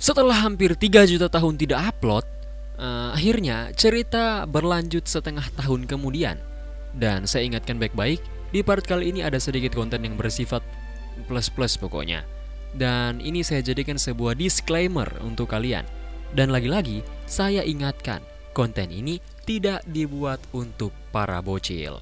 Setelah hampir 3 juta tahun tidak upload, akhirnya cerita berlanjut setengah tahun kemudian. Dan saya ingatkan baik-baik, di part kali ini ada sedikit konten yang bersifat plus-plus pokoknya. Dan ini saya jadikan sebuah disclaimer untuk kalian. Dan lagi-lagi, saya ingatkan, konten ini tidak dibuat untuk para bocil.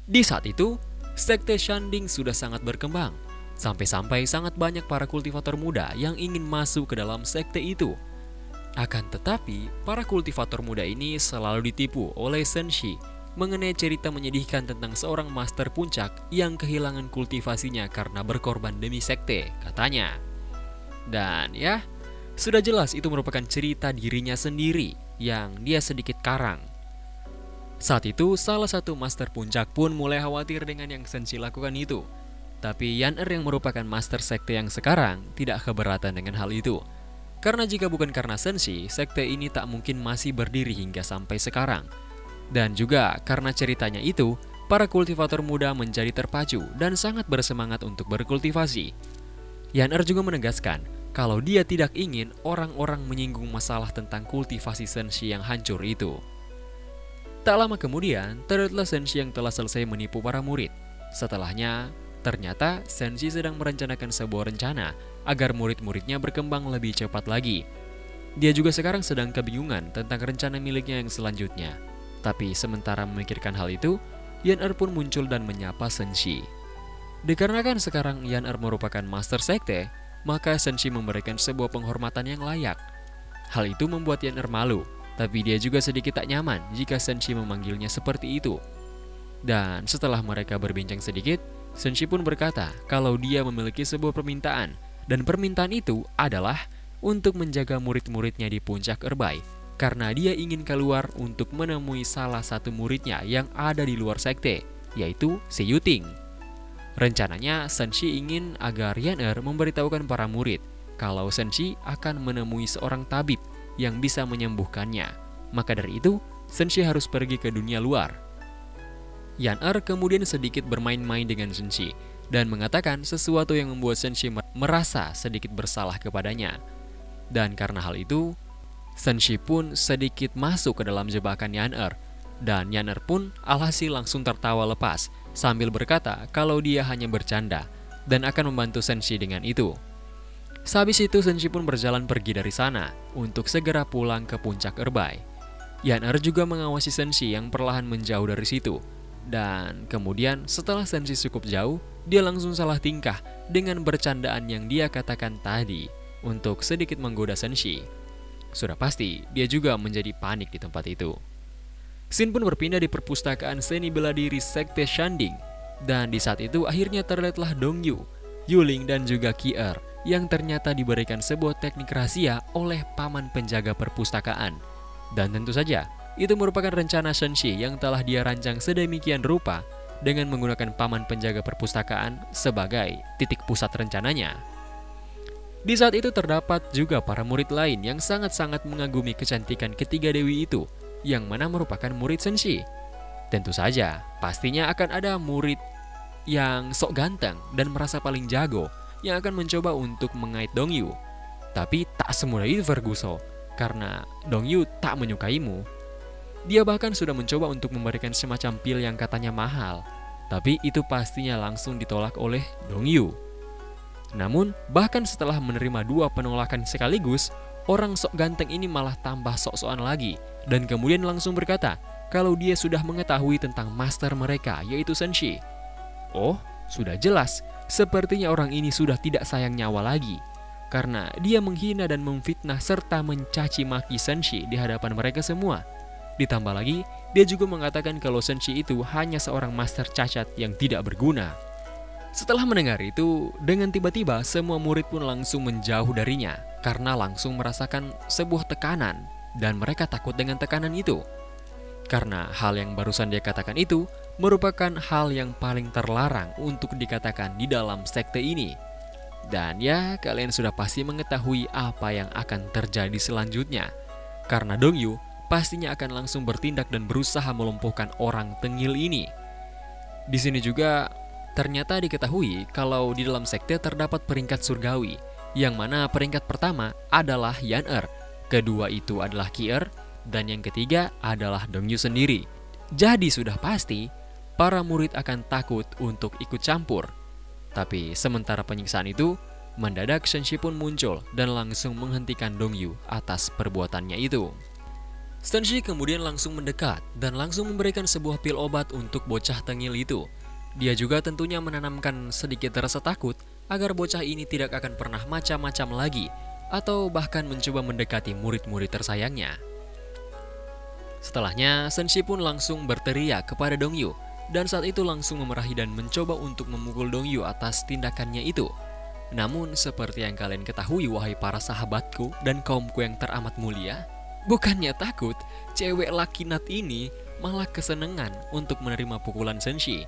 Di saat itu, sekte Shanding sudah sangat berkembang. Sampai-sampai sangat banyak para kultivator muda yang ingin masuk ke dalam sekte itu. Akan tetapi, para kultivator muda ini selalu ditipu oleh Senshi mengenai cerita menyedihkan tentang seorang master puncak yang kehilangan kultivasinya karena berkorban demi sekte, katanya. Dan ya, sudah jelas itu merupakan cerita dirinya sendiri yang dia sedikit karang. Saat itu, salah satu master puncak pun mulai khawatir dengan yang Senshi lakukan itu. Tapi Yan-Er yang merupakan master sekte yang sekarang tidak keberatan dengan hal itu. Karena jika bukan karena Senshi, sekte ini tak mungkin masih berdiri hingga sampai sekarang. Dan juga karena ceritanya itu, para kultivator muda menjadi terpacu dan sangat bersemangat untuk berkultivasi. Yan-Er juga menegaskan kalau dia tidak ingin orang-orang menyinggung masalah tentang kultivasi Senshi yang hancur itu. Tak lama kemudian, terlihatlah Senshi yang telah selesai menipu para murid. Setelahnya, ternyata Senshi sedang merencanakan sebuah rencana agar murid-muridnya berkembang lebih cepat lagi. Dia juga sekarang sedang kebingungan tentang rencana miliknya yang selanjutnya. Tapi sementara memikirkan hal itu, Yan-Er pun muncul dan menyapa Senshi. Dikarenakan sekarang Yan-Er merupakan master sekte, maka Senshi memberikan sebuah penghormatan yang layak. Hal itu membuat Yan-Er malu, tapi dia juga sedikit tak nyaman jika Senshi memanggilnya seperti itu. Dan setelah mereka berbincang sedikit, Senshi pun berkata kalau dia memiliki sebuah permintaan, dan permintaan itu adalah untuk menjaga murid-muridnya di puncak Erbai, karena dia ingin keluar untuk menemui salah satu muridnya yang ada di luar sekte, yaitu Si Yuting. Rencananya, Senshi ingin agar Yan-Er memberitahukan para murid kalau Senshi akan menemui seorang tabib yang bisa menyembuhkannya. Maka dari itu, Senshi harus pergi ke dunia luar. Yan-Er kemudian sedikit bermain-main dengan Senshi dan mengatakan sesuatu yang membuat Senshi merasa sedikit bersalah kepadanya. Dan karena hal itu, Senshi pun sedikit masuk ke dalam jebakan Yan-Er. Dan Yan-Er pun alhasil langsung tertawa lepas sambil berkata kalau dia hanya bercanda dan akan membantu Senshi dengan itu. Sehabis itu Senshi pun berjalan pergi dari sana untuk segera pulang ke puncak Erbai. Yan-Er juga mengawasi Senshi yang perlahan menjauh dari situ. Dan kemudian setelah Senshi cukup jauh, dia langsung salah tingkah dengan bercandaan yang dia katakan tadi untuk sedikit menggoda Senshi. Sudah pasti, dia juga menjadi panik di tempat itu. Shin pun berpindah di perpustakaan seni bela diri sekte Shanding. Dan di saat itu akhirnya terlihatlah Dongyu, Yuling dan juga Ki-Er yang ternyata diberikan sebuah teknik rahasia oleh paman penjaga perpustakaan. Dan tentu saja, itu merupakan rencana Senshi yang telah dia rancang sedemikian rupa dengan menggunakan paman penjaga perpustakaan sebagai titik pusat rencananya. Di saat itu terdapat juga para murid lain yang sangat-sangat mengagumi kecantikan ketiga dewi itu, yang mana merupakan murid Senshi. Tentu saja, pastinya akan ada murid yang sok ganteng dan merasa paling jago yang akan mencoba untuk mengait Dongyu. Tapi tak semudah itu Ferguson, karena Dongyu tak menyukaimu. Dia bahkan sudah mencoba untuk memberikan semacam pil yang katanya mahal, tapi itu pastinya langsung ditolak oleh Dongyu. Namun, bahkan setelah menerima dua penolakan sekaligus, orang sok ganteng ini malah tambah sok-sokan lagi, dan kemudian langsung berkata kalau dia sudah mengetahui tentang master mereka, yaitu Senshi. Oh, sudah jelas, sepertinya orang ini sudah tidak sayang nyawa lagi, karena dia menghina dan memfitnah serta mencaci maki Senshi di hadapan mereka semua. Ditambah lagi, dia juga mengatakan kalau Senshi itu hanya seorang master cacat yang tidak berguna. Setelah mendengar itu, dengan tiba-tiba semua murid pun langsung menjauh darinya karena langsung merasakan sebuah tekanan dan mereka takut dengan tekanan itu. Karena hal yang barusan dia katakan itu merupakan hal yang paling terlarang untuk dikatakan di dalam sekte ini. Dan ya, kalian sudah pasti mengetahui apa yang akan terjadi selanjutnya. Karena Dongyu pastinya akan langsung bertindak dan berusaha melumpuhkan orang tengil ini. Di sini juga ternyata diketahui kalau di dalam sekte terdapat peringkat surgawi yang mana peringkat pertama adalah Yan Er, kedua itu adalah Ki Er, dan yang ketiga adalah Dongyu sendiri. Jadi sudah pasti para murid akan takut untuk ikut campur. Tapi sementara penyiksaan itu, mendadak Senshi pun muncul dan langsung menghentikan Dongyu atas perbuatannya itu. Senshi kemudian langsung mendekat dan langsung memberikan sebuah pil obat untuk bocah tengil itu. Dia juga tentunya menanamkan sedikit rasa takut agar bocah ini tidak akan pernah macam-macam lagi atau bahkan mencoba mendekati murid-murid tersayangnya. Setelahnya, Senshi pun langsung berteriak kepada Dongyu dan saat itu langsung memarahi dan mencoba untuk memukul Dongyu atas tindakannya itu. Namun seperti yang kalian ketahui wahai para sahabatku dan kaumku yang teramat mulia, bukannya takut, cewek lakinat ini malah kesenangan untuk menerima pukulan Senshi.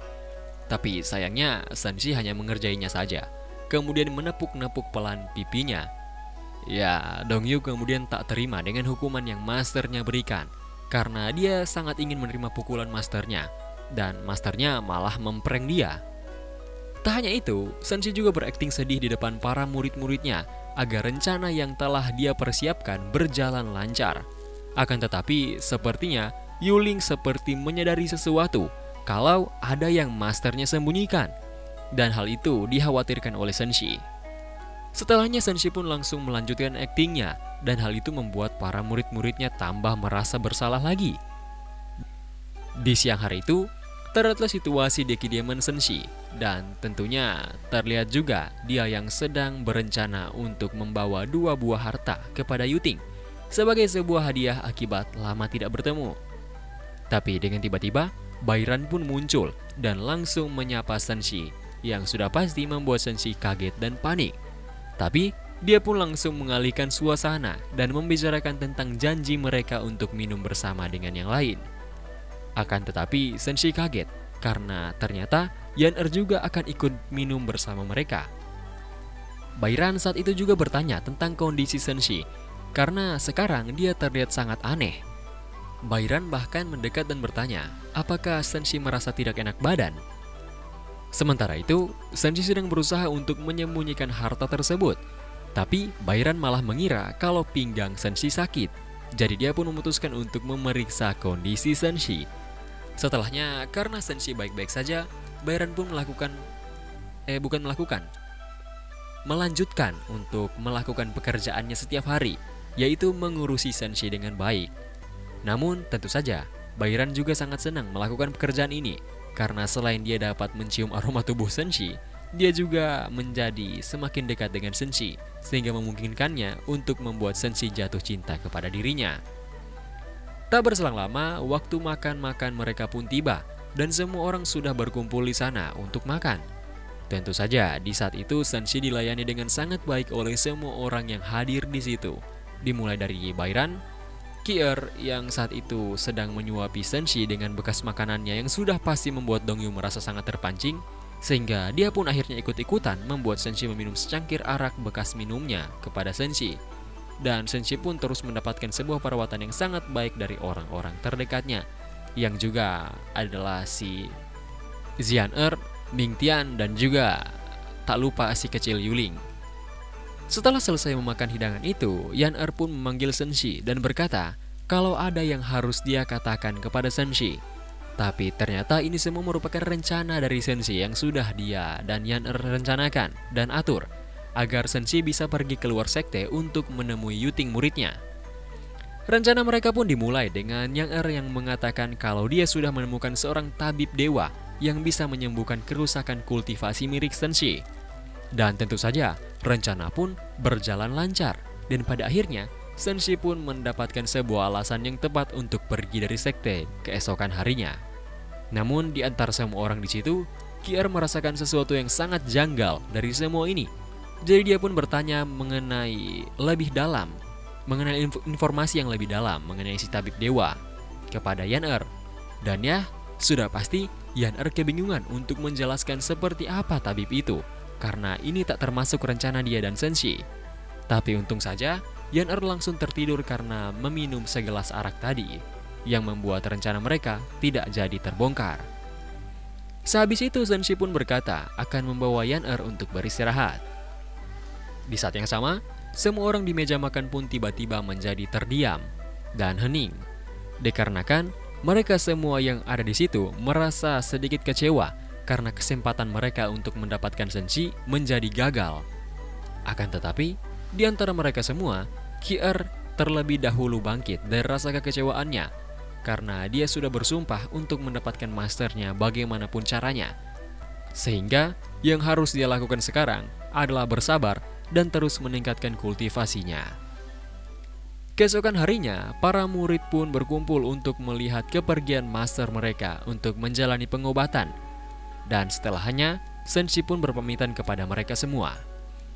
Tapi sayangnya Senshi hanya mengerjainya saja, kemudian menepuk-nepuk pelan pipinya. Ya, Dongyu kemudian tak terima dengan hukuman yang masternya berikan, karena dia sangat ingin menerima pukulan masternya, dan masternya malah memprank dia. Tak hanya itu, Senshi juga berakting sedih di depan para murid-muridnya agar rencana yang telah dia persiapkan berjalan lancar. Akan tetapi, sepertinya Yuling seperti menyadari sesuatu kalau ada yang masternya sembunyikan, dan hal itu dikhawatirkan oleh Senshi. Setelahnya Senshi pun langsung melanjutkan aktingnya, dan hal itu membuat para murid-muridnya tambah merasa bersalah lagi. Di siang hari itu, terlihatlah situasi di kediaman Senshi, dan tentunya terlihat juga dia yang sedang berencana untuk membawa 2 buah harta kepada Yuting sebagai sebuah hadiah akibat lama tidak bertemu. Tapi dengan tiba-tiba, Bairan pun muncul dan langsung menyapa Senshi, yang sudah pasti membuat Senshi kaget dan panik. Tapi dia pun langsung mengalihkan suasana dan membicarakan tentang janji mereka untuk minum bersama dengan yang lain. Akan tetapi Senshi kaget karena ternyata Yan Er juga akan ikut minum bersama mereka. Bairan saat itu juga bertanya tentang kondisi Senshi karena sekarang dia terlihat sangat aneh. Bairan bahkan mendekat dan bertanya, apakah Senshi merasa tidak enak badan? Sementara itu, Senshi sedang berusaha untuk menyembunyikan harta tersebut. Tapi Bairan malah mengira kalau pinggang Senshi sakit. Jadi dia pun memutuskan untuk memeriksa kondisi Senshi. Setelahnya, karena Senshi baik-baik saja, Bairan pun melanjutkan untuk melakukan pekerjaannya setiap hari, yaitu mengurusi Senshi dengan baik. Namun tentu saja, Bairan juga sangat senang melakukan pekerjaan ini, karena selain dia dapat mencium aroma tubuh Senshi, dia juga menjadi semakin dekat dengan Senshi, sehingga memungkinkannya untuk membuat Senshi jatuh cinta kepada dirinya. Tak berselang lama, waktu makan-makan mereka pun tiba, dan semua orang sudah berkumpul di sana untuk makan. Tentu saja, di saat itu Senshi dilayani dengan sangat baik oleh semua orang yang hadir di situ, dimulai dari Bairan, Ki Er yang saat itu sedang menyuapi Senshi dengan bekas makanannya yang sudah pasti membuat Dongyu merasa sangat terpancing, sehingga dia pun akhirnya ikut-ikutan membuat Senshi meminum secangkir arak bekas minumnya kepada Senshi. Dan Senshi pun terus mendapatkan sebuah perawatan yang sangat baik dari orang-orang terdekatnya, yang juga adalah si Zian Er, Ming Tian, dan juga tak lupa si kecil Yuling. Setelah selesai memakan hidangan itu, Yan Er pun memanggil Senshi dan berkata kalau ada yang harus dia katakan kepada Senshi. Tapi ternyata ini semua merupakan rencana dari Senshi yang sudah dia dan Yan Er rencanakan dan atur agar Senshi bisa pergi keluar sekte untuk menemui Yuting muridnya. Rencana mereka pun dimulai dengan Yang Er yang mengatakan kalau dia sudah menemukan seorang tabib dewa yang bisa menyembuhkan kerusakan kultivasi milik Senshi. Dan tentu saja, rencana pun berjalan lancar, dan pada akhirnya, Senshi pun mendapatkan sebuah alasan yang tepat untuk pergi dari sekte keesokan harinya. Namun, di antara semua orang di situ, Ki Er merasakan sesuatu yang sangat janggal dari semua ini. Jadi dia pun bertanya mengenai informasi yang lebih dalam mengenai si tabib dewa kepada Yan Er. Dan ya, sudah pasti Yan Er kebingungan untuk menjelaskan seperti apa tabib itu, karena ini tak termasuk rencana dia dan Senshi. Tapi untung saja, Yan Er langsung tertidur karena meminum segelas arak tadi, yang membuat rencana mereka tidak jadi terbongkar. Sehabis itu Senshi pun berkata akan membawa Yan Er untuk beristirahat. Di saat yang sama, semua orang di meja makan pun tiba-tiba menjadi terdiam dan hening. Dikarenakan mereka semua yang ada di situ merasa sedikit kecewa karena kesempatan mereka untuk mendapatkan Senshi menjadi gagal. Akan tetapi, di antara mereka semua, Ki-er terlebih dahulu bangkit dari rasa kekecewaannya karena dia sudah bersumpah untuk mendapatkan masternya bagaimanapun caranya. Sehingga yang harus dia lakukan sekarang adalah bersabar dan terus meningkatkan kultivasinya. Keesokan harinya, para murid pun berkumpul untuk melihat kepergian master mereka untuk menjalani pengobatan. Dan setelahnya, Senshi pun berpamitan kepada mereka semua.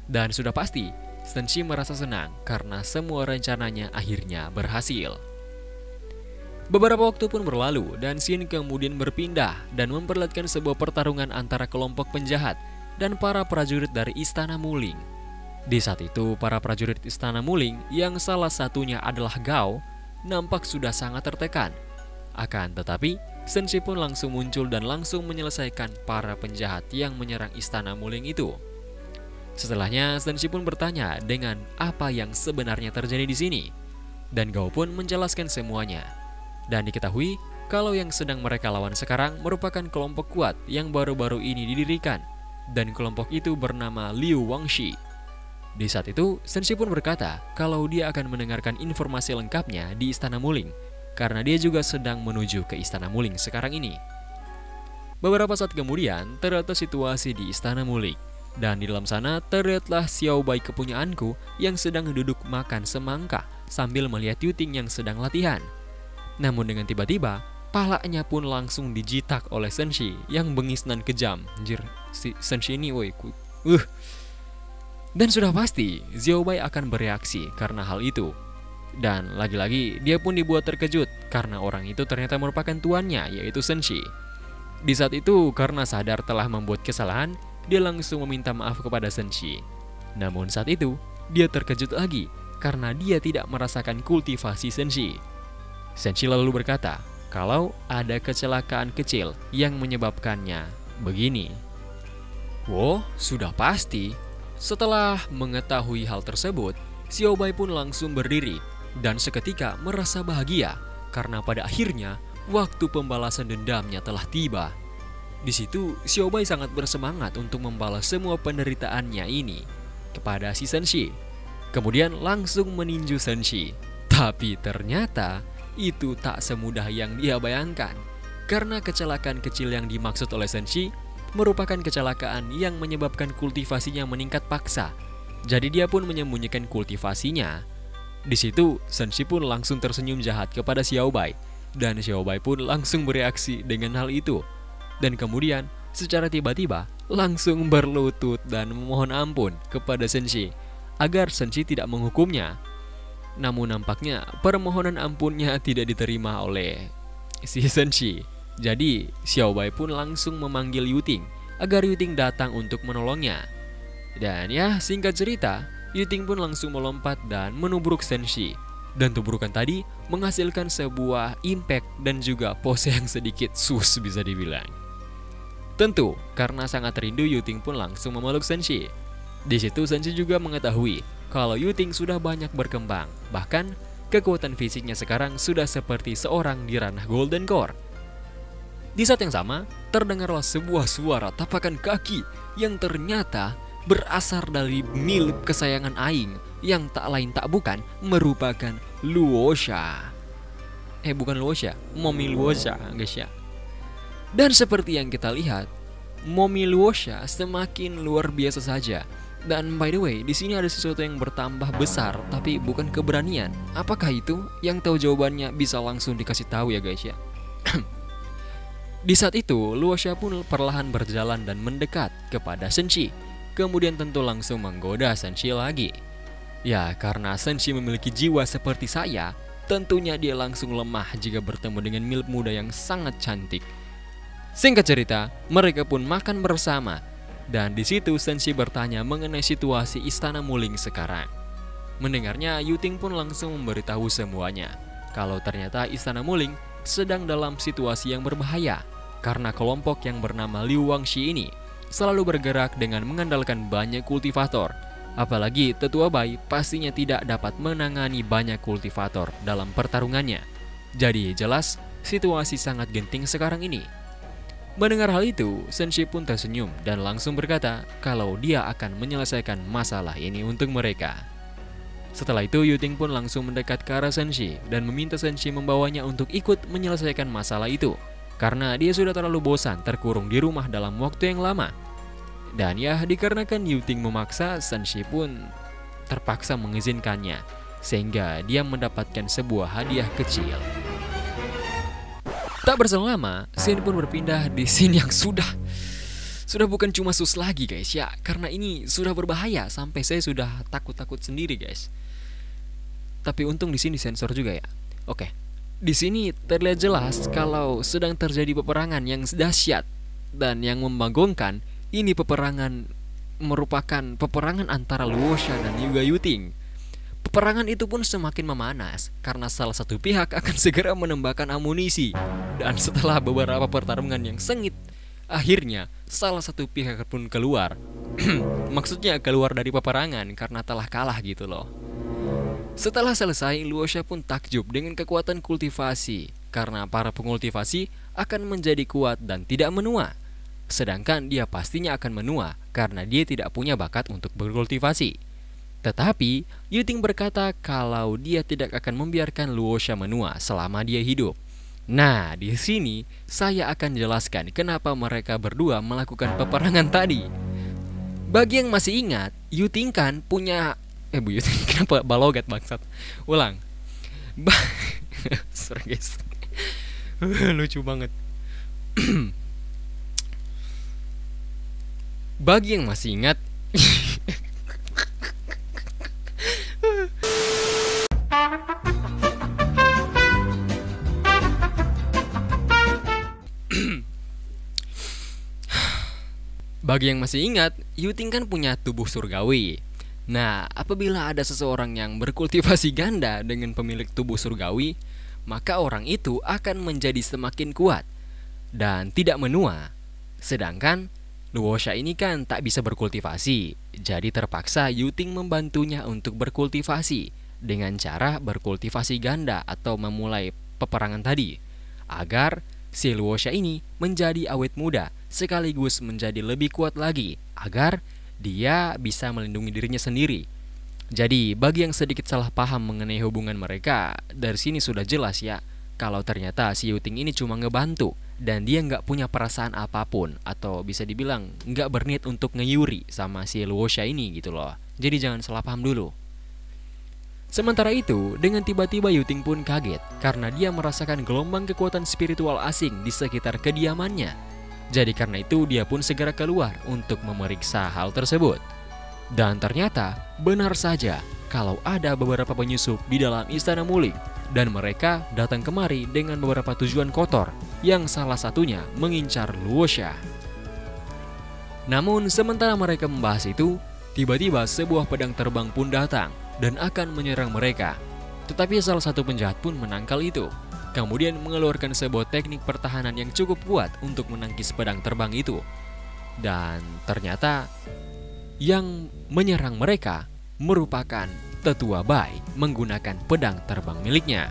Dan sudah pasti, Senshi merasa senang karena semua rencananya akhirnya berhasil. Beberapa waktu pun berlalu dan Shin kemudian berpindah dan memperlihatkan sebuah pertarungan antara kelompok penjahat dan para prajurit dari Istana Muling. Di saat itu, para prajurit Istana Muling yang salah satunya adalah Gao nampak sudah sangat tertekan. Akan tetapi, Senshi pun langsung muncul dan langsung menyelesaikan para penjahat yang menyerang Istana Muling itu. Setelahnya, Senshi pun bertanya dengan apa yang sebenarnya terjadi di sini. Dan Gao pun menjelaskan semuanya. Dan diketahui kalau yang sedang mereka lawan sekarang merupakan kelompok kuat yang baru-baru ini didirikan. Dan kelompok itu bernama Liu Wangxi. Di saat itu, Senshi pun berkata kalau dia akan mendengarkan informasi lengkapnya di Istana Muling, karena dia juga sedang menuju ke Istana Muling sekarang ini. Beberapa saat kemudian, ternyata situasi di Istana Muling. Dan di dalam sana terlihatlah Xiao Bai kepunyaanku yang sedang duduk makan semangka sambil melihat Yuting yang sedang latihan. Namun dengan tiba-tiba, palanya pun langsung dijitak oleh Senshi yang bengis dan kejam. Anjir, si Senshi ini woi. Dan sudah pasti, Xiao Bai akan bereaksi karena hal itu. Dan lagi-lagi, dia pun dibuat terkejut karena orang itu ternyata merupakan tuannya, yaitu Senshi. Di saat itu, karena sadar telah membuat kesalahan, dia langsung meminta maaf kepada Senshi. Namun saat itu, dia terkejut lagi karena dia tidak merasakan kultivasi Senshi. Senshi lalu berkata kalau ada kecelakaan kecil yang menyebabkannya begini. Wow, sudah pasti. Setelah mengetahui hal tersebut, Xiao Bai pun langsung berdiri dan seketika merasa bahagia karena pada akhirnya waktu pembalasan dendamnya telah tiba. Di situ, Xiao Bai sangat bersemangat untuk membalas semua penderitaannya ini kepada si Senshi. Kemudian langsung meninju Senshi. Tapi ternyata itu tak semudah yang dia bayangkan. Karena kecelakaan kecil yang dimaksud oleh Senshi merupakan kecelakaan yang menyebabkan kultivasinya meningkat paksa. Jadi dia pun menyembunyikan kultivasinya. Di situ, Senshi pun langsung tersenyum jahat kepada Xiao Bai. Dan Xiao Bai pun langsung bereaksi dengan hal itu. Dan kemudian, secara tiba-tiba, langsung berlutut dan memohon ampun kepada Senshi agar Senshi tidak menghukumnya. Namun nampaknya permohonan ampunnya tidak diterima oleh si Senshi. Jadi Xiao Bai pun langsung memanggil Yuting agar Yuting datang untuk menolongnya. Dan ya, singkat cerita, Yuting pun langsung melompat dan menubruk Senshi. Dan tubrukan tadi menghasilkan sebuah impact dan juga pose yang sedikit sus bisa dibilang. Tentu, karena sangat rindu, Yuting pun langsung memeluk Senshi. Di situ Senshi juga mengetahui kalau Yuting sudah banyak berkembang. Bahkan, kekuatan fisiknya sekarang sudah seperti seorang di ranah Golden Core. Di saat yang sama, terdengarlah sebuah suara tapakan kaki yang ternyata berasal dari milik kesayangan Aing yang tak lain tak bukan merupakan Luosha. Bukan Luosha, Momi Luosha, guys ya. Dan seperti yang kita lihat, Momi Luosha semakin luar biasa saja. Dan by the way, di sini ada sesuatu yang bertambah besar, tapi bukan keberanian. Apakah itu? Yang tahu jawabannya bisa langsung dikasih tahu ya guys ya. Di saat itu, Luosha pun perlahan berjalan dan mendekat kepada Senshi. Kemudian tentu langsung menggoda Senshi lagi. Ya, karena Senshi memiliki jiwa seperti saya, tentunya dia langsung lemah jika bertemu dengan milf muda yang sangat cantik. Singkat cerita, mereka pun makan bersama. Dan di situ Senshi bertanya mengenai situasi Istana Muling sekarang. Mendengarnya, Yuting pun langsung memberitahu semuanya kalau ternyata Istana Muling sedang dalam situasi yang berbahaya karena kelompok yang bernama Liu Wangxi ini selalu bergerak dengan mengandalkan banyak kultivator Apalagi Tetua Bai pastinya tidak dapat menangani banyak kultivator dalam pertarungannya. Jadi jelas situasi sangat genting sekarang ini. Mendengar hal itu, Senshi pun tersenyum dan langsung berkata kalau dia akan menyelesaikan masalah ini untuk mereka. Setelah itu, Yuting pun langsung mendekat ke arah Senshi dan meminta Senshi membawanya untuk ikut menyelesaikan masalah itu, karena dia sudah terlalu bosan terkurung di rumah dalam waktu yang lama. Dan ya, dikarenakan Yuting memaksa, Senshi pun terpaksa mengizinkannya, sehingga dia mendapatkan sebuah hadiah kecil. Tak berselang lama, scene pun berpindah di scene yang sudah bukan cuma sus lagi guys ya, karena ini sudah berbahaya sampai saya sudah takut-takut sendiri guys. Tapi untung di sini sensor juga ya. Oke. Di sini terlihat jelas kalau sedang terjadi peperangan yang dahsyat dan yang membagongkan. Ini peperangan merupakan peperangan antara Luosha dan juga Yuting. Peperangan itu pun semakin memanas karena salah satu pihak akan segera menembakkan amunisi. Dan setelah beberapa pertarungan yang sengit, akhirnya salah satu pihak pun keluar. Maksudnya keluar dari peperangan karena telah kalah gitu loh. Setelah selesai, Luosha pun takjub dengan kekuatan kultivasi karena para pengkultivasi akan menjadi kuat dan tidak menua. Sedangkan dia pastinya akan menua karena dia tidak punya bakat untuk berkultivasi. Tetapi, Yuting berkata kalau dia tidak akan membiarkan Luosha menua selama dia hidup. Nah, di sini saya akan jelaskan kenapa mereka berdua melakukan peperangan tadi. Bagi yang masih ingat, Yuting kan punya Bu Yuting, kenapa balogat bangsat? Ulang. Sorry guys. Lucu banget. Bagi yang masih ingat, Yuting kan punya tubuh surgawi. Nah, apabila ada seseorang yang berkultivasi ganda dengan pemilik tubuh surgawi, maka orang itu akan menjadi semakin kuat dan tidak menua. Sedangkan Luosha ini kan tak bisa berkultivasi, jadi terpaksa Yuting membantunya untuk berkultivasi dengan cara berkultivasi ganda atau memulai peperangan tadi, agar si Luosha ini menjadi awet muda sekaligus menjadi lebih kuat lagi, agar dia bisa melindungi dirinya sendiri. Jadi bagi yang sedikit salah paham mengenai hubungan mereka, dari sini sudah jelas ya kalau ternyata si Yuting ini cuma ngebantu dan dia nggak punya perasaan apapun, atau bisa dibilang nggak berniat untuk ngeyuri sama si Luosha ini gitu loh. Jadi jangan salah paham dulu. Sementara itu, dengan tiba-tiba Yuting pun kaget karena dia merasakan gelombang kekuatan spiritual asing di sekitar kediamannya. Jadi karena itu dia pun segera keluar untuk memeriksa hal tersebut. Dan ternyata benar saja kalau ada beberapa penyusup di dalam istana Muling, dan mereka datang kemari dengan beberapa tujuan kotor, yang salah satunya mengincar Luosha. Namun sementara mereka membahas itu, tiba-tiba sebuah pedang terbang pun datang dan akan menyerang mereka. Tetapi salah satu penjahat pun menangkal itu, kemudian mengeluarkan sebuah teknik pertahanan yang cukup kuat untuk menangkis pedang terbang itu. Dan ternyata yang menyerang mereka merupakan Tetua Bai menggunakan pedang terbang miliknya.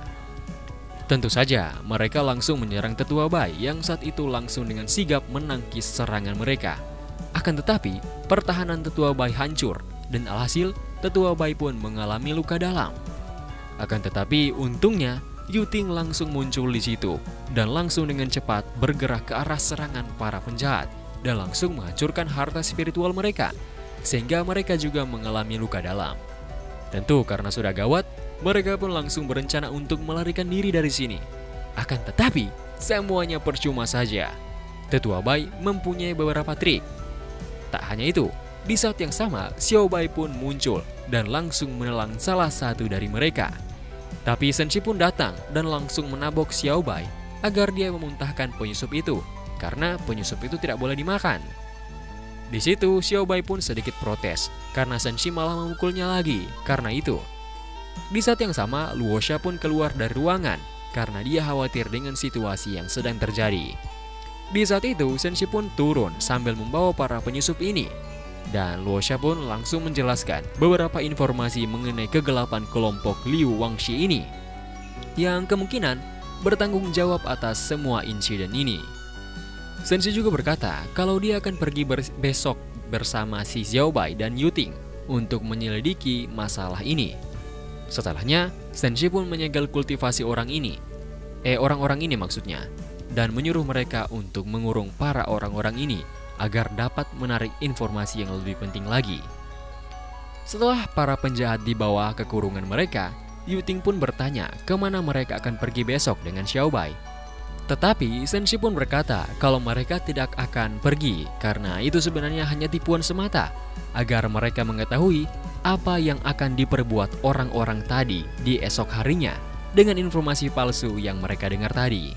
Tentu saja mereka langsung menyerang Tetua Bai yang saat itu langsung dengan sigap menangkis serangan mereka. Akan tetapi pertahanan Tetua Bai hancur dan alhasil Tetua Bai pun mengalami luka dalam. Akan tetapi untungnya Yuting langsung muncul di situ dan langsung dengan cepat bergerak ke arah serangan para penjahat dan langsung menghancurkan harta spiritual mereka, sehingga mereka juga mengalami luka dalam. Tentu karena sudah gawat, mereka pun langsung berencana untuk melarikan diri dari sini. Akan tetapi, semuanya percuma saja. Tetua Bai mempunyai beberapa trik. Tak hanya itu, di saat yang sama, Xiao Bai pun muncul dan langsung menelan salah satu dari mereka. Tapi Senshi pun datang dan langsung menabok Xiao Bai agar dia memuntahkan penyusup itu, karena penyusup itu tidak boleh dimakan. Di situ Xiao Bai pun sedikit protes karena Senshi malah memukulnya lagi. Karena itu, di saat yang sama Luosha pun keluar dari ruangan karena dia khawatir dengan situasi yang sedang terjadi. Di saat itu Senshi pun turun sambil membawa para penyusup ini. Dan Luosha pun langsung menjelaskan beberapa informasi mengenai kegelapan kelompok Liu Wangxi ini, yang kemungkinan bertanggung jawab atas semua insiden ini. Senshi juga berkata kalau dia akan pergi besok bersama si Xiaobai dan Yuting untuk menyelidiki masalah ini. Setelahnya, Senshi pun menyegel kultivasi orang-orang ini maksudnya, dan menyuruh mereka untuk mengurung para orang-orang ini agar dapat menarik informasi yang lebih penting lagi. Setelah para penjahat dibawa ke kurungan mereka, Yuting pun bertanya kemana mereka akan pergi besok dengan Xiaobai. Tetapi Senshi pun berkata kalau mereka tidak akan pergi karena itu sebenarnya hanya tipuan semata, agar mereka mengetahui apa yang akan diperbuat orang-orang tadi di esok harinya dengan informasi palsu yang mereka dengar tadi.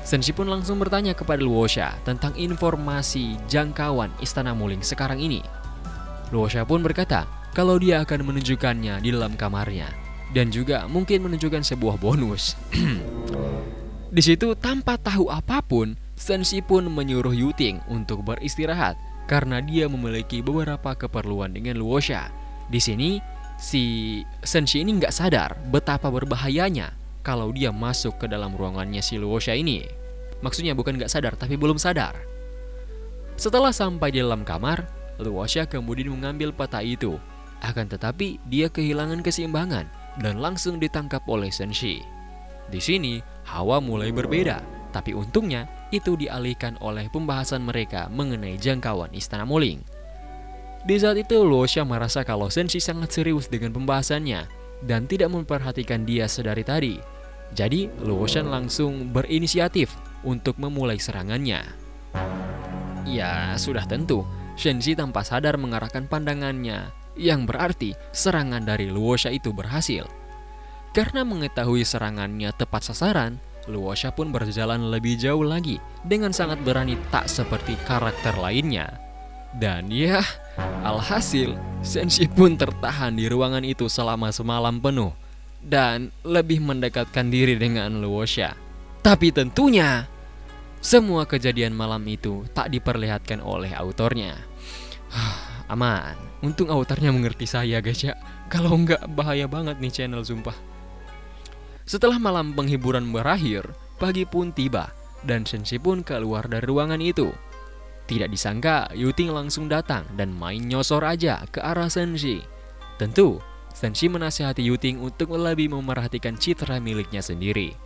Senshi pun langsung bertanya kepada Luosha tentang informasi jangkauan Istana Muling sekarang ini. Luosha pun berkata kalau dia akan menunjukkannya di dalam kamarnya dan juga mungkin menunjukkan sebuah bonus. Di situ tanpa tahu apapun, Senshi pun menyuruh Yuting untuk beristirahat karena dia memiliki beberapa keperluan dengan Luosha. Di sini si Senshi ini nggak sadar betapa berbahayanya kalau dia masuk ke dalam ruangannya si Luosha ini. Maksudnya bukan nggak sadar, tapi belum sadar. Setelah sampai di dalam kamar, Luosha kemudian mengambil peta itu. Akan tetapi dia kehilangan keseimbangan dan langsung ditangkap oleh Senshi. Di sini hawa mulai berbeda, tapi untungnya itu dialihkan oleh pembahasan mereka mengenai jangkauan Istana Muling. Di saat itu Luosha merasa kalau Senshi sangat serius dengan pembahasannya dan tidak memperhatikan dia sedari tadi. Jadi Luosha langsung berinisiatif untuk memulai serangannya. Ya sudah tentu, Senshi tanpa sadar mengarahkan pandangannya, yang berarti serangan dari Luosha itu berhasil. Karena mengetahui serangannya tepat sasaran, Luosha pun berjalan lebih jauh lagi dengan sangat berani tak seperti karakter lainnya. Dan ya, alhasil Senshi pun tertahan di ruangan itu selama semalam penuh dan lebih mendekatkan diri dengan Luosha. Tapi tentunya semua kejadian malam itu tak diperlihatkan oleh autornya. Aman, untung autornya mengerti saya guys ya. Kalau enggak bahaya banget nih channel sumpah. Setelah malam penghiburan berakhir, pagi pun tiba dan Senshi pun keluar dari ruangan itu. Tidak disangka Yuting langsung datang dan main nyosor aja ke arah Senshi. Tentu, Senshi menasihati Yuting untuk lebih memerhatikan citra miliknya sendiri.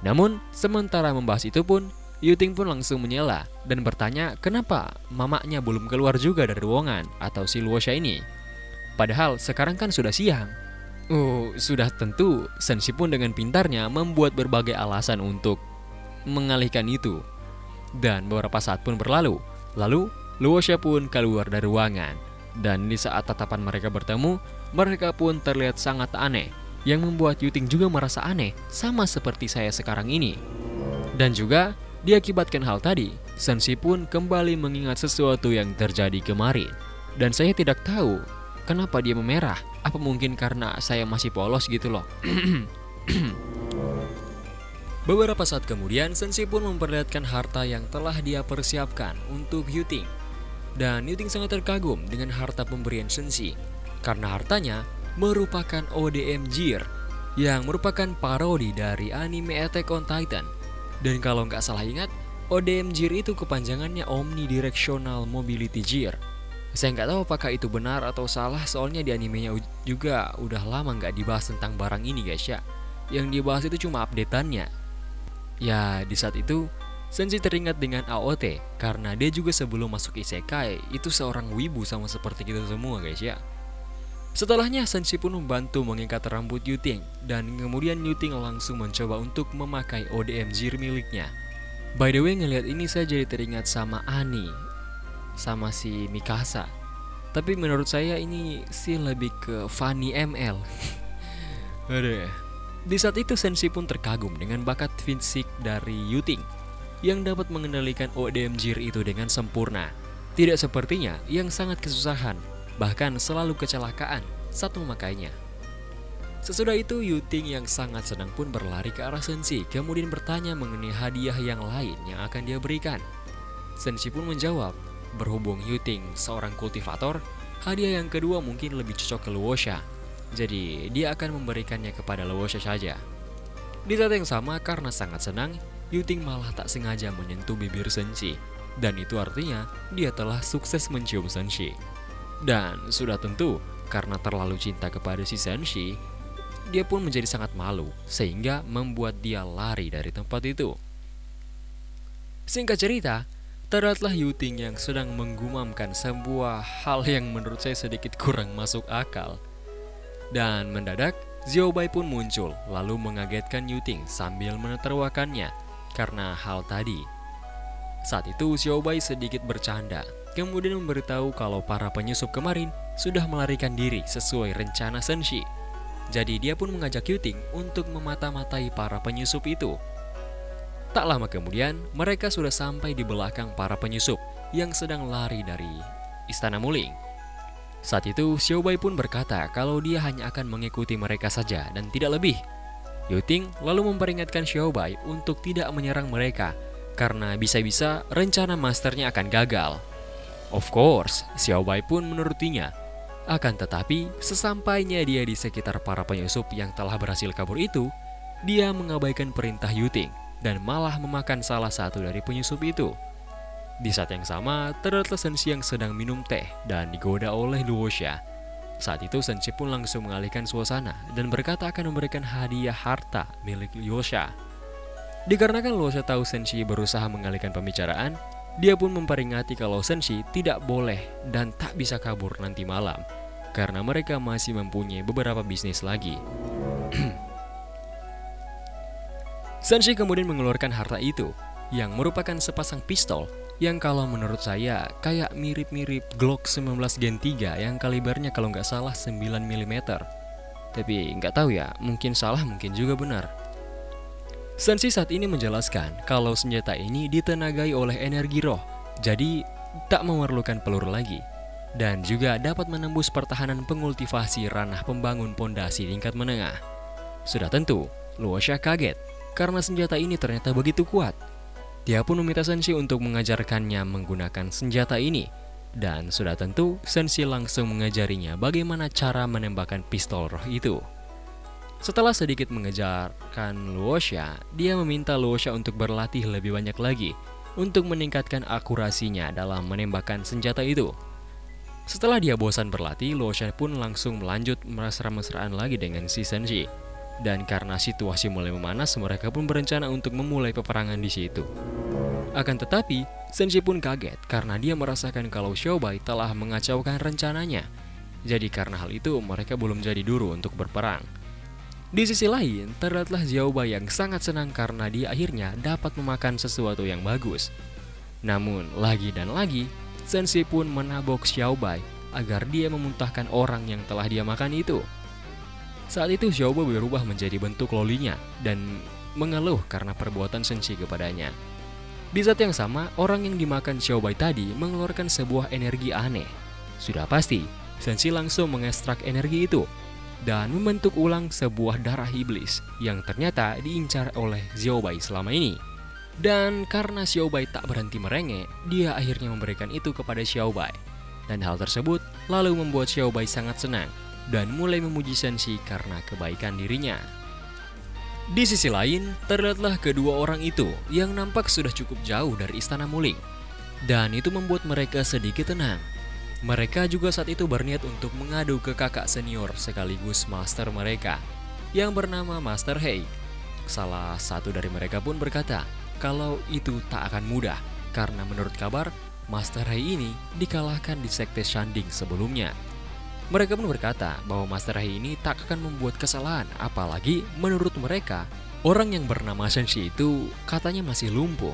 Namun, sementara membahas itu pun, Yuting pun langsung menyela dan bertanya kenapa mamanya belum keluar juga dari ruangan atau si Luosha ini. Padahal sekarang kan sudah siang. Sudah tentu, Senshi pun dengan pintarnya membuat berbagai alasan untuk mengalihkan itu. Dan beberapa saat pun berlalu, lalu Luosha pun keluar dari ruangan. Dan di saat tatapan mereka bertemu, mereka pun terlihat sangat aneh, yang membuat Yuting juga merasa aneh, sama seperti saya sekarang ini. Dan juga, diakibatkan hal tadi, Senshi pun kembali mengingat sesuatu yang terjadi kemarin. Dan saya tidak tahu kenapa dia memerah. Apa mungkin karena saya masih polos gitu loh. Beberapa saat kemudian, Senshi pun memperlihatkan harta yang telah dia persiapkan untuk Yuting. Dan Yuting sangat terkagum dengan harta pemberian Senshi, karena hartanya merupakan ODM Gear, yang merupakan parodi dari anime Attack on Titan. Dan kalau nggak salah ingat, ODM Gear itu kepanjangannya Omnidirectional Mobility Gear. Saya nggak tahu apakah itu benar atau salah, soalnya di animenya juga udah lama nggak dibahas tentang barang ini guys ya. Yang dibahas itu cuma updateannya. Ya, di saat itu, Senshi teringat dengan AOT, karena dia juga sebelum masuk isekai, itu seorang wibu sama seperti kita semua guys ya. Setelahnya, Senshi pun membantu mengikat rambut Yuting, dan kemudian Yuting langsung mencoba untuk memakai ODM Gear miliknya. By the way, ngelihat ini saya jadi teringat sama Ani, sama si Mikasa. Tapi menurut saya ini sih lebih ke Fanny ML. Aduh. Di saat itu Senshi pun terkagum dengan bakat fisik dari Yuting yang dapat mengendalikan ODM Gear itu dengan sempurna. Tidak sepertinya yang sangat kesusahan, bahkan selalu kecelakaan saat memakainya. Sesudah itu Yuting yang sangat senang pun berlari ke arah Senshi, kemudian bertanya mengenai hadiah yang lain yang akan dia berikan. Senshi pun menjawab Berhubung Yuting seorang kultivator, hadiah yang kedua mungkin lebih cocok ke Luosha. Jadi dia akan memberikannya kepada Luosha saja. Di saat yang sama, karena sangat senang, Yuting malah tak sengaja menyentuh bibir Senshi. Dan itu artinya dia telah sukses mencium Senshi. Dan sudah tentu, karena terlalu cinta kepada si Senshi, dia pun menjadi sangat malu, sehingga membuat dia lari dari tempat itu. Singkat cerita, terlihatlah Yuting yang sedang menggumamkan sebuah hal yang menurut saya sedikit kurang masuk akal. Dan mendadak, Xiaobai pun muncul, lalu mengagetkan Yuting sambil menertawakannya karena hal tadi. Saat itu Xiaobai sedikit bercanda, kemudian memberitahu kalau para penyusup kemarin sudah melarikan diri sesuai rencana Senshi. Jadi dia pun mengajak Yuting untuk memata-matai para penyusup itu. Tak lama kemudian, mereka sudah sampai di belakang para penyusup yang sedang lari dari Istana Muling. Saat itu, Xiaobai pun berkata kalau dia hanya akan mengikuti mereka saja dan tidak lebih. Yuting lalu memperingatkan Xiaobai untuk tidak menyerang mereka, karena bisa-bisa rencana masternya akan gagal. Of course, Xiaobai pun menurutinya. Akan tetapi, sesampainya dia di sekitar para penyusup yang telah berhasil kabur itu, dia mengabaikan perintah Yuting dan malah memakan salah satu dari penyusup itu. Di saat yang sama, terlihatlah Senshi yang sedang minum teh dan digoda oleh Luosha. Saat itu Senshi pun langsung mengalihkan suasana dan berkata akan memberikan hadiah harta milik Luosha. Dikarenakan Luosha tahu Senshi berusaha mengalihkan pembicaraan, dia pun memperingati kalau Senshi tidak boleh dan tak bisa kabur nanti malam, karena mereka masih mempunyai beberapa bisnis lagi. Senshi kemudian mengeluarkan harta itu, yang merupakan sepasang pistol, yang kalau menurut saya kayak mirip-mirip Glock 19 Gen 3 yang kalibernya kalau nggak salah 9 mm. Tapi nggak tahu ya, mungkin salah mungkin juga benar. Senshi saat ini menjelaskan kalau senjata ini ditenagai oleh energi roh, jadi tak memerlukan peluru lagi, dan juga dapat menembus pertahanan pengultivasi ranah pembangun pondasi tingkat menengah. Sudah tentu, Luosha kaget karena senjata ini ternyata begitu kuat. Dia pun meminta Senshi untuk mengajarkannya menggunakan senjata ini, dan sudah tentu Senshi langsung mengajarinya bagaimana cara menembakkan pistol roh itu. Setelah sedikit mengejarkan Luosha, dia meminta Luosha untuk berlatih lebih banyak lagi untuk meningkatkan akurasinya dalam menembakkan senjata itu. Setelah dia bosan berlatih, Luosha pun langsung melanjut mesra-mesraan lagi dengan si Senshi. Dan karena situasi mulai memanas, mereka pun berencana untuk memulai peperangan di situ. Akan tetapi, Senshi pun kaget karena dia merasakan kalau Xiaobai telah mengacaukan rencananya. Jadi karena hal itu, mereka belum jadi dulu untuk berperang. Di sisi lain, terlihatlah Xiaobai yang sangat senang karena dia akhirnya dapat memakan sesuatu yang bagus. Namun, lagi dan lagi, Senshi pun menabok Xiaobai agar dia memuntahkan orang yang telah dia makan itu. Saat itu Xiaobai berubah menjadi bentuk lolinya dan mengeluh karena perbuatan Senshi kepadanya. Di saat yang sama, orang yang dimakan Xiaobai tadi mengeluarkan sebuah energi aneh. Sudah pasti, Senshi langsung mengekstrak energi itu dan membentuk ulang sebuah darah iblis yang ternyata diincar oleh Xiaobai selama ini. Dan karena Xiaobai tak berhenti merengek, dia akhirnya memberikan itu kepada Xiaobai. Dan hal tersebut lalu membuat Xiaobai sangat senang dan mulai memuji Senshi karena kebaikan dirinya. Di sisi lain, terlihatlah kedua orang itu yang nampak sudah cukup jauh dari Istana Muling. Dan itu membuat mereka sedikit tenang. Mereka juga saat itu berniat untuk mengadu ke kakak senior sekaligus master mereka yang bernama Master Hei. Salah satu dari mereka pun berkata kalau itu tak akan mudah karena menurut kabar Master Hei ini dikalahkan di sekte Shanding sebelumnya. Mereka pun berkata bahwa Master Hei ini tak akan membuat kesalahan, apalagi menurut mereka orang yang bernama Senshi itu katanya masih lumpuh.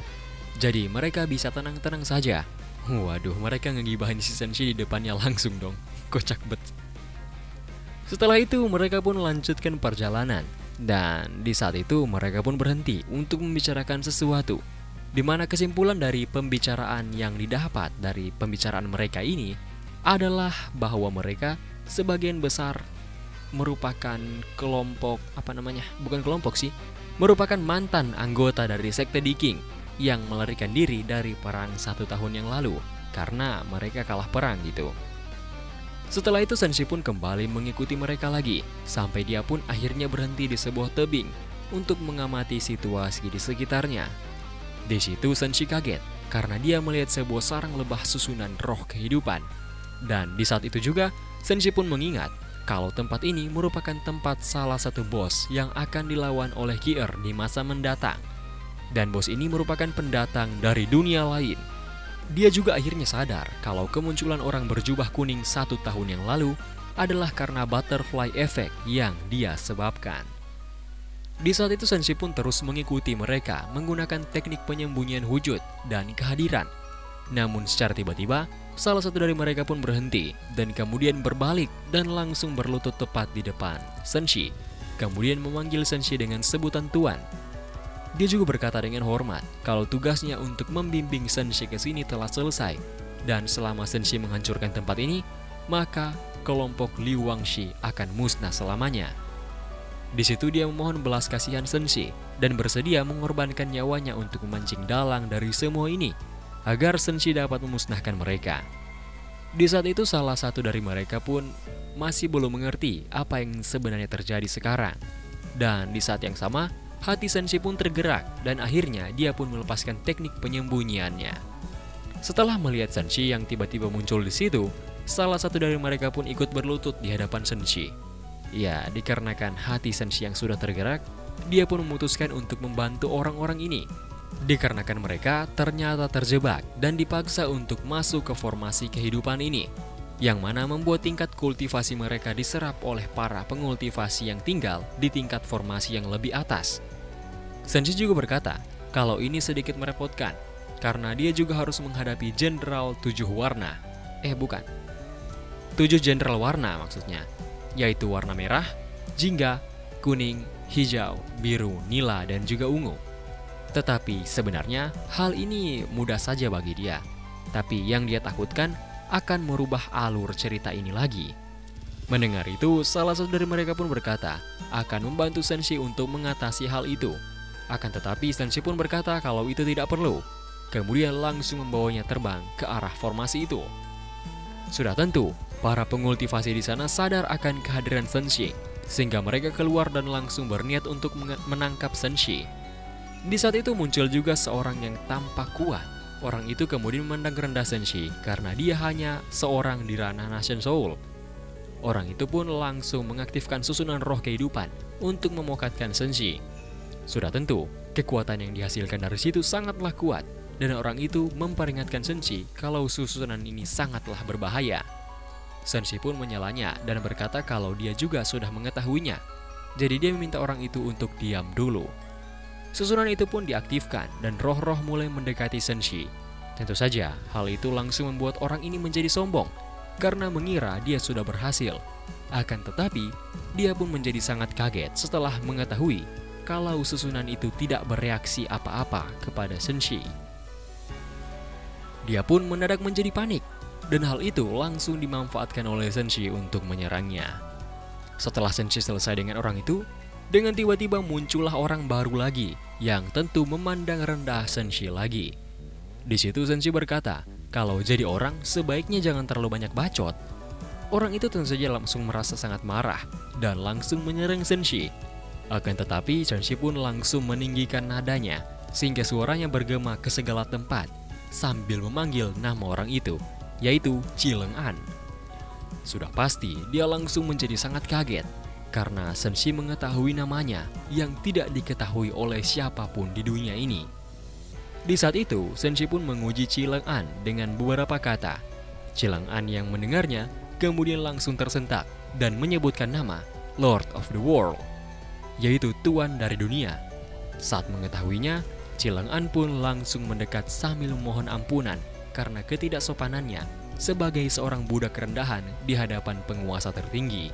Jadi mereka bisa tenang-tenang saja. Waduh, mereka ngegibahin si Senshi di depannya langsung dong. Kocak bet. Setelah itu mereka pun melanjutkan perjalanan. Dan di saat itu mereka pun berhenti untuk membicarakan sesuatu, di mana kesimpulan dari pembicaraan yang didapat dari pembicaraan mereka ini adalah bahwa mereka sebagian besar merupakan kelompok, bukan kelompok sih, merupakan mantan anggota dari sekte Diking yang melarikan diri dari perang 1 tahun yang lalu karena mereka kalah perang gitu. Setelah itu Senshi pun kembali mengikuti mereka lagi, sampai dia pun akhirnya berhenti di sebuah tebing untuk mengamati situasi di sekitarnya. Di situ Senshi kaget karena dia melihat sebuah sarang lebah susunan roh kehidupan. Dan di saat itu juga Senshi pun mengingat kalau tempat ini merupakan tempat salah satu bos yang akan dilawan oleh Gear di masa mendatang. Dan bos ini merupakan pendatang dari dunia lain. Dia juga akhirnya sadar kalau kemunculan orang berjubah kuning 1 tahun yang lalu adalah karena butterfly effect yang dia sebabkan. Di saat itu Senshi pun terus mengikuti mereka menggunakan teknik penyembunyian wujud dan kehadiran. Namun secara tiba-tiba, salah satu dari mereka pun berhenti dan kemudian berbalik dan langsung berlutut tepat di depan Senshi. Kemudian memanggil Senshi dengan sebutan Tuan. Dia juga berkata dengan hormat kalau tugasnya untuk membimbing Senshi ke sini telah selesai. Dan selama Senshi menghancurkan tempat ini, maka kelompok Liu Wangxi akan musnah selamanya. Di situ dia memohon belas kasihan Senshi dan bersedia mengorbankan nyawanya untuk memancing dalang dari semua ini agar Senshi dapat memusnahkan mereka. Di saat itu salah satu dari mereka pun masih belum mengerti apa yang sebenarnya terjadi sekarang. Dan di saat yang sama, hati Senshi pun tergerak dan akhirnya dia pun melepaskan teknik penyembunyiannya. Setelah melihat Senshi yang tiba-tiba muncul di situ, salah satu dari mereka pun ikut berlutut di hadapan Senshi. Ya, dikarenakan hati Senshi yang sudah tergerak, dia pun memutuskan untuk membantu orang-orang ini. Dikarenakan mereka ternyata terjebak dan dipaksa untuk masuk ke formasi kehidupan ini, yang mana membuat tingkat kultivasi mereka diserap oleh para pengultivasi yang tinggal di tingkat formasi yang lebih atas. Senshi juga berkata kalau ini sedikit merepotkan, karena dia juga harus menghadapi jenderal 7 warna. 7 jenderal warna maksudnya, yaitu warna merah, jingga, kuning, hijau, biru, nila, dan juga ungu. Tetapi sebenarnya hal ini mudah saja bagi dia. Tapi yang dia takutkan akan merubah alur cerita ini lagi. Mendengar itu, salah satu dari mereka pun berkata akan membantu Senshi untuk mengatasi hal itu. Akan tetapi Senshi pun berkata kalau itu tidak perlu. Kemudian langsung membawanya terbang ke arah formasi itu. Sudah tentu, para pengultivasi di sana sadar akan kehadiran Senshi, sehingga mereka keluar dan langsung berniat untuk menangkap Senshi. Di saat itu muncul juga seorang yang tampak kuat. Orang itu kemudian memandang rendah Senshi karena dia hanya seorang di ranah Nation Soul. Orang itu pun langsung mengaktifkan susunan roh kehidupan untuk memokatkan Senshi. Sudah tentu, kekuatan yang dihasilkan dari situ sangatlah kuat, dan orang itu memperingatkan Senshi kalau susunan ini sangatlah berbahaya. Senshi pun menyalanya dan berkata kalau dia juga sudah mengetahuinya. Jadi dia meminta orang itu untuk diam dulu. Susunan itu pun diaktifkan dan roh-roh mulai mendekati Senshi. Tentu saja, hal itu langsung membuat orang ini menjadi sombong karena mengira dia sudah berhasil. Akan tetapi, dia pun menjadi sangat kaget setelah mengetahui kalau susunan itu tidak bereaksi apa-apa kepada Senshi. Dia pun mendadak menjadi panik, dan hal itu langsung dimanfaatkan oleh Senshi untuk menyerangnya. Setelah Senshi selesai dengan orang itu, dengan tiba-tiba muncullah orang baru lagi yang tentu memandang rendah Senshi lagi. Di situ Senshi berkata, kalau jadi orang sebaiknya jangan terlalu banyak bacot. Orang itu tentu saja langsung merasa sangat marah dan langsung menyerang Senshi. Akan tetapi Senshi pun langsung meninggikan nadanya sehingga suaranya bergema ke segala tempat sambil memanggil nama orang itu, yaitu Chileng An. Sudah pasti dia langsung menjadi sangat kaget karena Senshi mengetahui namanya yang tidak diketahui oleh siapapun di dunia ini. Di saat itu, Senshi pun menguji Chileng An dengan beberapa kata. Chileng An yang mendengarnya kemudian langsung tersentak dan menyebutkan nama Lord of the World, yaitu Tuan dari dunia. Saat mengetahuinya, Chileng An pun langsung mendekat sambil memohon ampunan karena ketidaksopanannya sebagai seorang budak rendahan di hadapan penguasa tertinggi.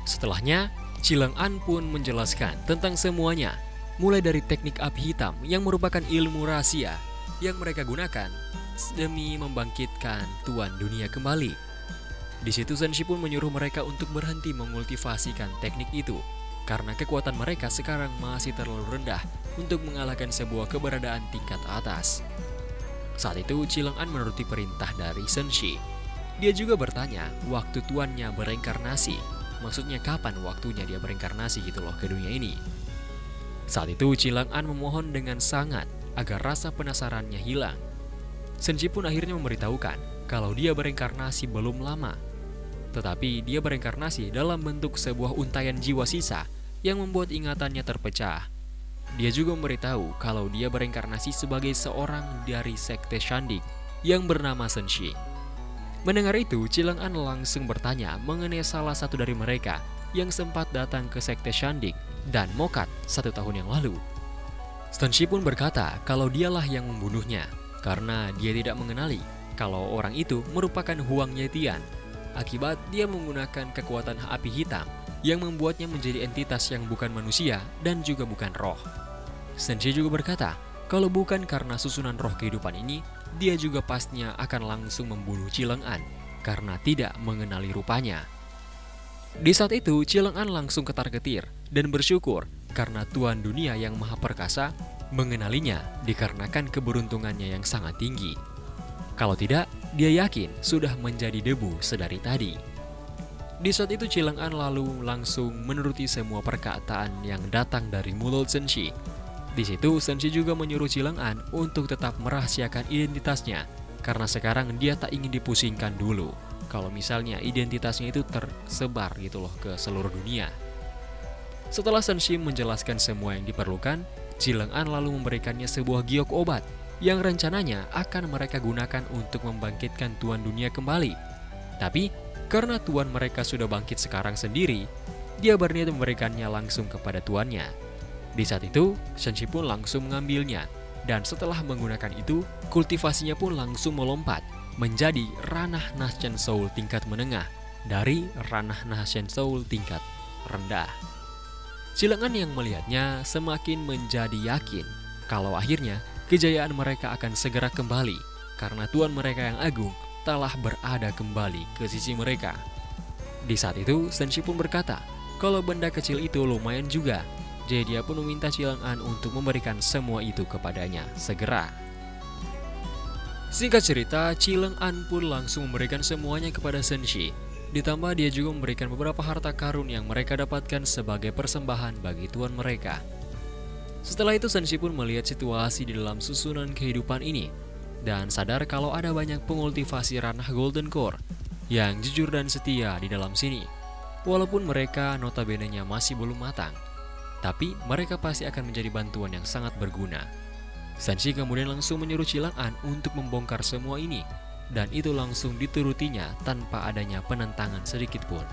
Setelahnya, Chileng An pun menjelaskan tentang semuanya, mulai dari teknik api hitam yang merupakan ilmu rahasia yang mereka gunakan demi membangkitkan Tuan Dunia kembali. Di situ Senshi pun menyuruh mereka untuk berhenti mengultivasikan teknik itu, karena kekuatan mereka sekarang masih terlalu rendah untuk mengalahkan sebuah keberadaan tingkat atas. Saat itu Chileng An menuruti perintah dari Senshi. Dia juga bertanya waktu tuannya bereinkarnasi. Maksudnya kapan waktunya dia bereinkarnasi gitu loh ke dunia ini. Saat itu Chileng An memohon dengan sangat agar rasa penasarannya hilang. Senshi pun akhirnya memberitahukan kalau dia bereinkarnasi belum lama. Tetapi dia bereinkarnasi dalam bentuk sebuah untayan jiwa sisa yang membuat ingatannya terpecah. Dia juga memberitahu kalau dia bereinkarnasi sebagai seorang dari sekte Shandik yang bernama Senshi. Mendengar itu, Chileng An langsung bertanya mengenai salah satu dari mereka yang sempat datang ke sekte Shandik dan Mokat 1 tahun yang lalu. Senshi pun berkata kalau dialah yang membunuhnya karena dia tidak mengenali kalau orang itu merupakan Huang Yetian. Akibat dia menggunakan kekuatan api hitam yang membuatnya menjadi entitas yang bukan manusia dan juga bukan roh. Senshi juga berkata, kalau bukan karena susunan roh kehidupan ini, dia juga pastinya akan langsung membunuh Chileng An karena tidak mengenali rupanya. Di saat itu, Chileng An langsung ketar-ketir dan bersyukur karena Tuan Dunia yang Maha Perkasa mengenalinya dikarenakan keberuntungannya yang sangat tinggi. Kalau tidak, dia yakin sudah menjadi debu sedari tadi. Di saat itu Chileng An lalu langsung menuruti semua perkataan yang datang dari mulut Senshi. Di situ Senshi juga menyuruh Chileng An untuk tetap merahasiakan identitasnya karena sekarang dia tak ingin dipusingkan dulu kalau misalnya identitasnya itu tersebar gitu loh ke seluruh dunia. Setelah Senshi menjelaskan semua yang diperlukan, Chileng An lalu memberikannya sebuah giok obat yang rencananya akan mereka gunakan untuk membangkitkan Tuan Dunia kembali. Tapi karena tuan mereka sudah bangkit sekarang sendiri, dia berniat memberikannya langsung kepada tuannya. Di saat itu, Senshi pun langsung mengambilnya, dan setelah menggunakan itu, kultivasinya pun langsung melompat menjadi ranah Nahshen Soul tingkat menengah dari ranah Nahshen Soul tingkat rendah. Chileng An yang melihatnya semakin menjadi yakin kalau akhirnya kejayaan mereka akan segera kembali karena tuan mereka yang agung telah berada kembali ke sisi mereka. Di saat itu, Senshi pun berkata kalau benda kecil itu lumayan juga. Jadi dia pun meminta Chileng An untuk memberikan semua itu kepadanya segera. Singkat cerita, Chileng An pun langsung memberikan semuanya kepada Senshi. Ditambah dia juga memberikan beberapa harta karun yang mereka dapatkan sebagai persembahan bagi tuan mereka. Setelah itu Senshi pun melihat situasi di dalam susunan kehidupan ini dan sadar kalau ada banyak pengultivasi ranah Golden Core yang jujur dan setia di dalam sini. Walaupun mereka notabene-nya masih belum matang, tapi mereka pasti akan menjadi bantuan yang sangat berguna. Senshi kemudian langsung menyuruh Chileng An untuk membongkar semua ini, dan itu langsung diturutinya tanpa adanya penentangan sedikit pun.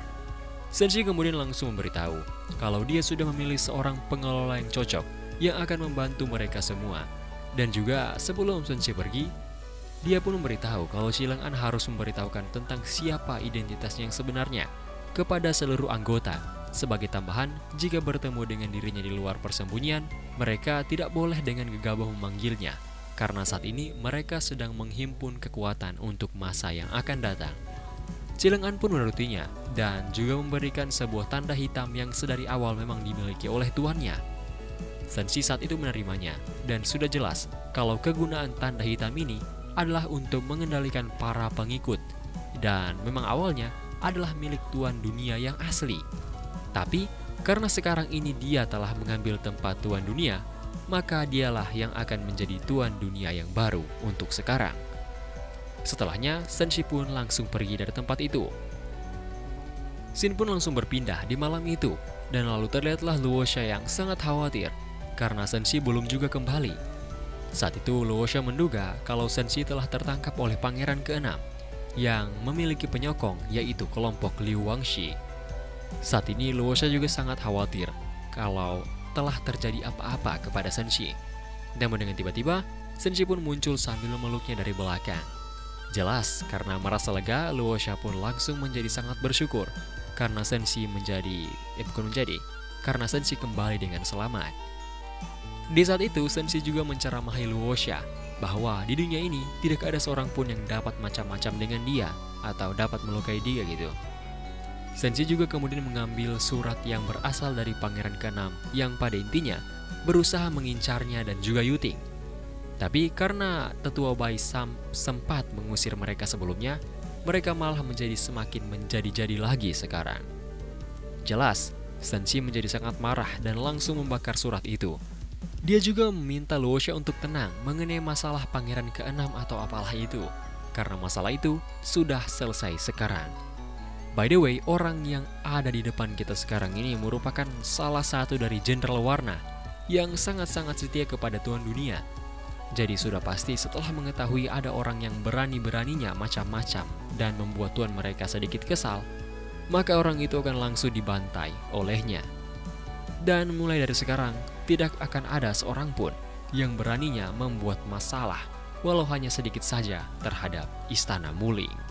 Senshi kemudian langsung memberitahu kalau dia sudah memilih seorang pengelola yang cocok yang akan membantu mereka semua. Dan juga sebelum Senshi pergi, dia pun memberitahu kalau Chileng An harus memberitahukan tentang siapa identitasnya yang sebenarnya kepada seluruh anggota. Sebagai tambahan, jika bertemu dengan dirinya di luar persembunyian, mereka tidak boleh dengan gegabah memanggilnya, karena saat ini mereka sedang menghimpun kekuatan untuk masa yang akan datang. Chileng An pun menurutinya, dan juga memberikan sebuah tanda hitam yang sedari awal memang dimiliki oleh tuannya. Senshi saat itu menerimanya, dan sudah jelas kalau kegunaan tanda hitam ini adalah untuk mengendalikan para pengikut, dan memang awalnya adalah milik Tuan Dunia yang asli. Tapi, karena sekarang ini dia telah mengambil tempat Tuan Dunia, maka dialah yang akan menjadi Tuan Dunia yang baru untuk sekarang. Setelahnya, Senshi pun langsung pergi dari tempat itu. Scene pun langsung berpindah di malam itu, dan lalu terlihatlah Luosha yang sangat khawatir, karena Senshi belum juga kembali. Saat itu, Luosha menduga kalau Senshi telah tertangkap oleh Pangeran ke-6, yang memiliki penyokong yaitu kelompok Liu Wangxi. Saat ini Luosha juga sangat khawatir kalau telah terjadi apa-apa kepada Senshi. Namun dengan tiba-tiba, Senshi pun muncul sambil memeluknya dari belakang. Jelas, karena merasa lega, Luosha pun langsung menjadi sangat bersyukur karena Senshi karena Senshi kembali dengan selamat. Di saat itu, Senshi juga menceramahi Luosha bahwa di dunia ini tidak ada seorang pun yang dapat macam-macam dengan dia atau dapat melukai dia gitu. Senshi juga kemudian mengambil surat yang berasal dari Pangeran ke-6 yang pada intinya berusaha mengincarnya dan juga Yuting. Tapi karena tetua Bai Sam sempat mengusir mereka sebelumnya, mereka malah menjadi semakin menjadi-jadi lagi sekarang. Jelas, Senshi menjadi sangat marah dan langsung membakar surat itu. Dia juga meminta Luosha untuk tenang mengenai masalah pangeran ke-6 atau apalah itu, karena masalah itu sudah selesai sekarang. By the way, orang yang ada di depan kita sekarang ini merupakan salah satu dari Jenderal Warna yang sangat-sangat setia kepada Tuan Dunia. Jadi sudah pasti setelah mengetahui ada orang yang berani-beraninya macam-macam dan membuat tuan mereka sedikit kesal, maka orang itu akan langsung dibantai olehnya. Dan mulai dari sekarang, tidak akan ada seorang pun yang beraninya membuat masalah, walau hanya sedikit saja terhadap Istana Muling.